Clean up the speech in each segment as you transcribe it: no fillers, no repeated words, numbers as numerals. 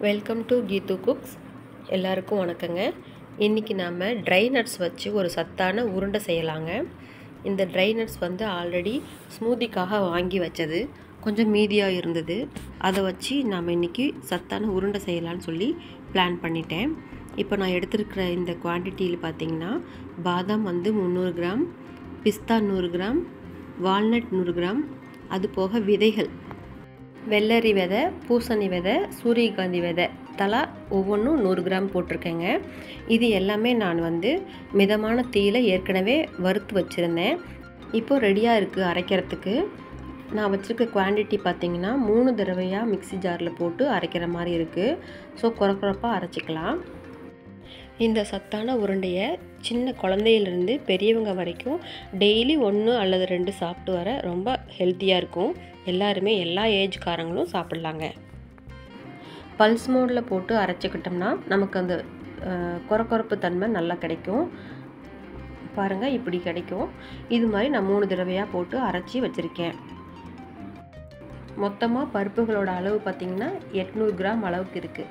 Welcome to Geethu cooks. எல்லாருக்கும் வணக்கங்க. இன்றைக்கி நாம் ட்ரை நட்ஸ் வச்சு ஒரு சத்தான உருண்டை செய்யலாங்க. இந்த ட்ரை நட்ஸ் ஆல்ரெடி ஸ்மூதிக்காக வாங்கி வச்சது கொஞ்சம் மீதியாக இருந்தது. அதை வச்சு நாம் இன்றைக்கி சத்தான உருண்டை செய்யலான்னு சொல்லி பிளான் பண்ணிட்டேன். இப்போ நான் எடுத்துருக்கிற இந்த குவான்டிட்டியில் பார்த்திங்கன்னா பாதாம் 300 கிராம், பிஸ்தா 100 கிராம், வால்நட் 100 கிராம், அது போக விதைகள் வெள்ளரி விதை, பூசணி விதை, சூரியகாந்தி விதை தலா ஒவ்வொன்றும் 100 கிராம் போட்டிருக்கேங்க. இது எல்லாமே நான் மிதமான தீயில் ஏற்கனவே வறுத்து வச்சுருந்தேன். இப்போது ரெடியாக இருக்குது அரைக்கிறதுக்கு. நான் வச்சுருக்க குவான்டிட்டி பார்த்திங்கன்னா 3 தடவையாக மிக்ஸி ஜாரில் போட்டு அரைக்கிற மாதிரி இருக்குது. ஸோ குறப்பாக அரைச்சிக்கலாம். இந்த சத்தான உருண்டையை சின்ன குழந்தையிலேருந்து பெரியவங்க வரைக்கும் டெய்லி 1 அல்லது 2 சாப்பிட்டு வர ரொம்ப ஹெல்த்தியாக இருக்கும். எல்லாருமே எல்லா ஏஜ்காரங்களும் சாப்பிட்லாங்க. பல்ஸ் மோடில் போட்டு அரைச்சிக்கிட்டோம்னா நமக்கு அந்த குறப்பு தன்மை நல்லா கிடைக்கும். பாருங்கள், இப்படி கிடைக்கும். இது மாதிரி நான் 3 தடவையாக போட்டு அரைச்சி வச்சுருக்கேன். மொத்தமாக பருப்புகளோட அளவு பார்த்திங்கன்னா 800 கிராம் அளவுக்கு இருக்குது.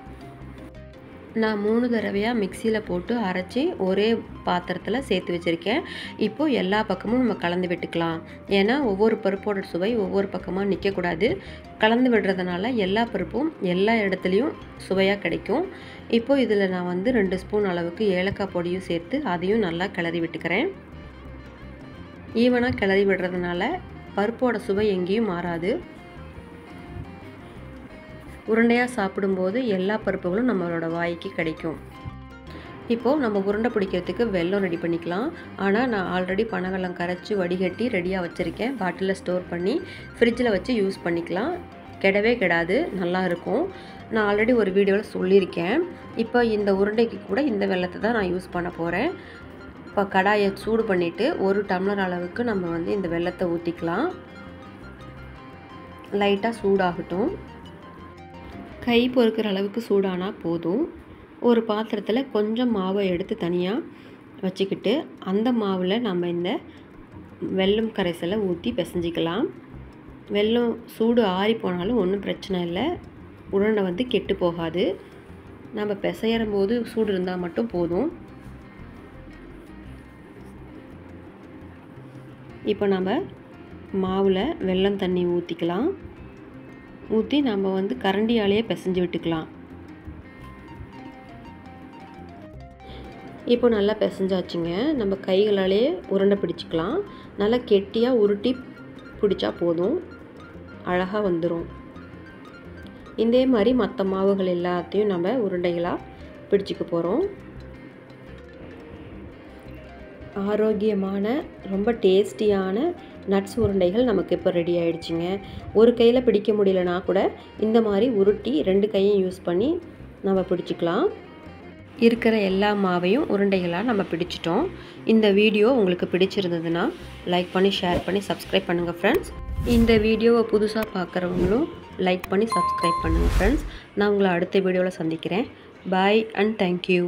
நான் 3 தடவையாக மிக்சியில் போட்டு அரைச்சி ஒரே பாத்திரத்தில் சேர்த்து வச்சுருக்கேன். இப்போது எல்லா பக்கமும் நம்ம கலந்து விட்டுக்கலாம். ஏன்னா ஒவ்வொரு பருப்போட சுவை ஒவ்வொரு பக்கமாக நிற்கக்கூடாது. கலந்து விடுறதுனால எல்லா பருப்பும் எல்லா இடத்துலையும் சுவையாக கிடைக்கும். இப்போது இதில் நான் 2 ஸ்பூன் அளவுக்கு ஏலக்காய் பொடியும் சேர்த்து அதையும் நல்லா கிளறி விட்டுக்கிறேன். ஈவனாக கிளறி விடுறதுனால பருப்போட சுவை எங்கேயும் மாறாது. உருண்டையாக சாப்பிடும்போது எல்லா பருப்புகளும் நம்மளோட வாய்க்கு கிடைக்கும். இப்போது நம்ம உருண்டை பிடிக்கிறதுக்கு வெல்லம் ரெடி பண்ணிக்கலாம். ஆனால் நான் ஆல்ரெடி பனவெல்லம் கரைச்சி வடிகட்டி ரெடியாக வச்சுருக்கேன். பாட்டிலில் ஸ்டோர் பண்ணி ஃப்ரிட்ஜில் வச்சு யூஸ் பண்ணிக்கலாம். கெடவே கெடாது, நல்லா இருக்கும். நான் ஆல்ரெடி ஒரு வீடியோவில் சொல்லியிருக்கேன். இப்போ இந்த உருண்டைக்கு கூட இந்த வெல்லத்தை தான் நான் யூஸ் பண்ண போகிறேன். இப்போ கடாயை சூடு பண்ணிவிட்டு 1 டம்ளர் அளவுக்கு நம்ம இந்த வெல்லத்தை ஊற்றிக்கலாம். லைட்டாக சூடாகட்டும். கை பொறுக்கிற அளவுக்கு சூடானால் போதும். ஒரு பாத்திரத்தில் கொஞ்சம் மாவை எடுத்து தனியாக வச்சுக்கிட்டு அந்த மாவில் நம்ம இந்த வெல்லம் கரைசலை ஊற்றி பிசைஞ்சிக்கலாம். வெல்லம் சூடு ஆறி போனாலும் ஒன்றும் பிரச்சனை இல்லை. உருண்டை கெட்டு போகாது. நம்ம பிசையிற போது சூடு இருந்தால் மட்டும் போதும். இப்போ நம்ம மாவில் வெல்லம் தண்ணி ஊற்றிக்கலாம். ஊற்றி நம்ம கரண்டியாலேயே பிசைஞ்சு விட்டுக்கலாம். இப்போ நல்லா பிசைஞ்சாச்சுங்க. நம்ம கைகளாலேயே உருண்டை பிடிச்சிக்கலாம். நல்லா கெட்டியாக உருட்டி பிடிச்சா போதும், அழகாக வந்துடும். இதே மாதிரி மற்ற மாவுகள் எல்லாத்தையும் நம்ம உருண்டைகளாக பிடிச்சிக்க போகிறோம். ஆரோக்கியமான ரொம்ப டேஸ்டியான நட்ஸ் உருண்டைகள் நமக்கு இப்போ ரெடி ஆகிடுச்சிங்க. ஒரு கையில் பிடிக்க முடியலனா கூட இந்த மாதிரி உருட்டி 2 கையும் யூஸ் பண்ணி நம்ம பிடிச்சிக்கலாம். இருக்கிற எல்லா மாவையும் உருண்டைகளாக நம்ம பிடிச்சிட்டோம். இந்த வீடியோ உங்களுக்கு பிடிச்சிருந்ததுன்னா லைக் பண்ணி, ஷேர் பண்ணி, சப்ஸ்கிரைப் பண்ணுங்கள் ஃப்ரெண்ட்ஸ். இந்த வீடியோவை புதுசாக பார்க்குறவங்களும் லைக் பண்ணி சப்ஸ்கிரைப் பண்ணுங்கள் ஃப்ரெண்ட்ஸ். நான் உங்களை அடுத்த வீடியோவில் சந்திக்கிறேன். பாய் அண்ட் தேங்க்யூ.